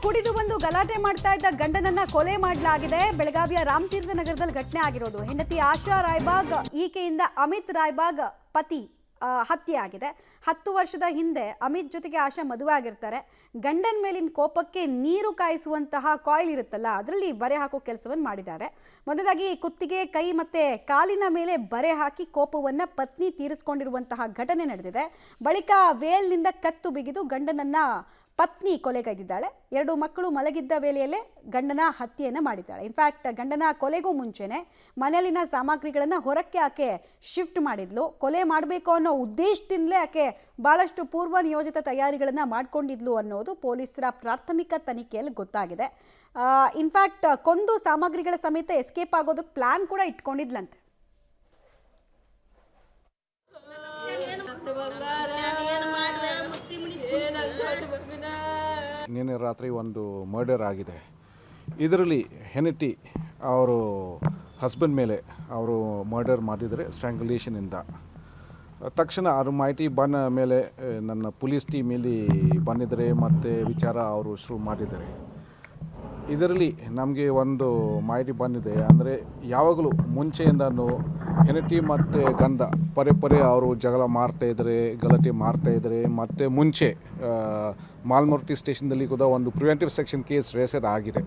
ಕುಡಿದು ಬಂದು ಗಲಾಟೆ ಮಾಡ್ತಾ ಇದ್ದ ಗಂಡನನ್ನ ಕೊಲೆ ಮಾಡಲಾಗಿದೆ. ಬೆಳಗಾವಿಯ ರಾಮತೀರ್ಥ ನಗರದಲ್ಲಿ ಘಟನೆ ಆಗಿರೋದು. ಹೆಂಡತಿ ಆಶಾ ರಾಯ್ಬಾಗ್, ಈಕೆಯಿಂದ ಅಮಿತ್ ರಾಯ್ಬಾಗ್ ಪತಿ ಹತ್ಯೆ ಆಗಿದೆ. 10 ವರ್ಷದ ಹಿಂದೆ ಅಮಿತ್ ಜೊತೆಗೆ ಆಶಾ ಮದುವೆ ಆಗಿರ್ತಾರೆ. ಗಂಡನ ಮೇಲಿನ ಕೋಪಕ್ಕೆ ನೀರು ಕಾಯಿಸುವಂತಹ ಕಾಯಿಲ್ ಇರುತ್ತಲ್ಲ, ಅದರಲ್ಲಿ ಬರೆ ಹಾಕೋ ಕೆಲಸವನ್ನು ಮಾಡಿದ್ದಾರೆ. ಮೊದಲಾಗಿ ಕುತ್ತಿಗೆ, ಕೈ ಮತ್ತೆ ಕಾಲಿನ ಮೇಲೆ ಬರೆ ಹಾಕಿ ಕೋಪವನ್ನು ಪತ್ನಿ ತೀರಿಸಿಕೊಂಡಿರುವಂತಹ ಘಟನೆ ನಡೆದಿದೆ. ಬಳಿಕ ವೇಲ್ನಿಂದ ಕತ್ತು ಬಿಗಿದು ಗಂಡನನ್ನ ಪತ್ನಿ ಕೊಲೆಗೈದಿದ್ದಾಳೆ. 2 ಮಕ್ಕಳು ಮಲಗಿದ್ದ ವೇಳೆಯಲ್ಲೇ ಗಂಡನ ಹತ್ಯೆಯನ್ನು ಮಾಡಿದ್ದಾಳೆ. ಇನ್ಫ್ಯಾಕ್ಟ್ ಗಂಡನ ಕೊಲೆಗೂ ಮುಂಚೆನೆ ಮನೆಯಲ್ಲಿನ ಸಾಮಗ್ರಿಗಳನ್ನು ಹೊರಕ್ಕೆ ಆಕೆ ಶಿಫ್ಟ್ ಮಾಡಿದ್ಲು. ಕೊಲೆ ಮಾಡಬೇಕು ಅನ್ನೋ ಉದ್ದೇಶದಿಂದಲೇ ಆಕೆ ಭಾಳಷ್ಟು ಪೂರ್ವ ನಿಯೋಜಿತ ತಯಾರಿಗಳನ್ನು ಮಾಡ್ಕೊಂಡಿದ್ಲು ಅನ್ನೋದು ಪೊಲೀಸರ ಪ್ರಾಥಮಿಕ ತನಿಖೆಯಲ್ಲಿ ಗೊತ್ತಾಗಿದೆ. ಇನ್ಫ್ಯಾಕ್ಟ್ ಕೊಂದು ಸಾಮಗ್ರಿಗಳ ಸಮೇತ ಎಸ್ಕೇಪ್ ಆಗೋದಕ್ಕೆ ಪ್ಲಾನ್ ಕೂಡ ಇಟ್ಕೊಂಡಿದ್ಲಂತೆ. ನಿನ್ನೆ ರಾತ್ರಿ ಒಂದು ಮರ್ಡರ್ ಆಗಿದೆ. ಇದರಲ್ಲಿ ಹೆಂಡತಿ ಅವರು ಹಸ್ಬೆಂಡ್ ಮೇಲೆ ಅವರು ಮರ್ಡರ್ ಮಾಡಿದರೆ ಸ್ಟ್ರ್ಯಾಂಗ್ಯುಲೇಷನಿಂದ. ತಕ್ಷಣ ಅವ್ರ ಮಾಹಿತಿ ಬಂದ ಮೇಲೆ ನನ್ನ ಪೊಲೀಸ್ ಟೀಮ್ ಇಲ್ಲಿ ಬಂದಿದ್ದಾರೆ ಮತ್ತು ವಿಚಾರ ಅವರು ಶುರು ಮಾಡಿದ್ದಾರೆ. ಇದರಲ್ಲಿ ನಮಗೆ ಒಂದು ಮಾಹಿತಿ ಬಂದಿದೆ, ಅಂದರೆ ಯಾವಾಗಲೂ ಮುಂಚೆಯಿಂದನೂ ಹೆಂಡತಿ ಮತ್ತು ಗಂಡ ಪದೇ ಅವರು ಜಗಳ ಮಾಡ್ತಾಯಿದ್ದಾರೆ, ಗಲಾಟೆ ಮಾಡ್ತಾಯಿದ್ದಾರೆ. ಮತ್ತು ಮುಂಚೆ ಮಾಲ್ಮೂರ್ತಿ ಸ್ಟೇಷನ್ದಲ್ಲಿ ಕೂಡ ಒಂದು ಪ್ರಿವೆಂಟಿವ್ ಸೆಕ್ಷನ್ ಕೇಸ್ ರಿಜಿಸ್ಟರ್ ಆಗಿದೆ.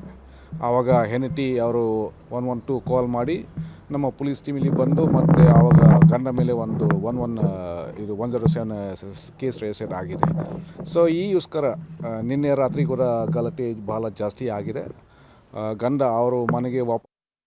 ಆವಾಗ ಹೆಂಡತಿ ಅವರು 112 ಕಾಲ್ ಮಾಡಿ ನಮ್ಮ ಪೊಲೀಸ್ ಟೀಮಲ್ಲಿ ಬಂದು ಮತ್ತು ಆವಾಗ ಗಂಡ ಮೇಲೆ ಒಂದು 107 ಕೇಸ್ ರಿಜಿಸ್ಟರ್ ಆಗಿದೆ. ಸೊ ಈಗೋಸ್ಕರ ನಿನ್ನೆ ರಾತ್ರಿ ಕೂಡ ಗಲಾಟೆ ಭಾಳ ಜಾಸ್ತಿ ಆಗಿದೆ. ಗಂಡ ಅವರು ಮನೆಗೆ ವಾಪಸ್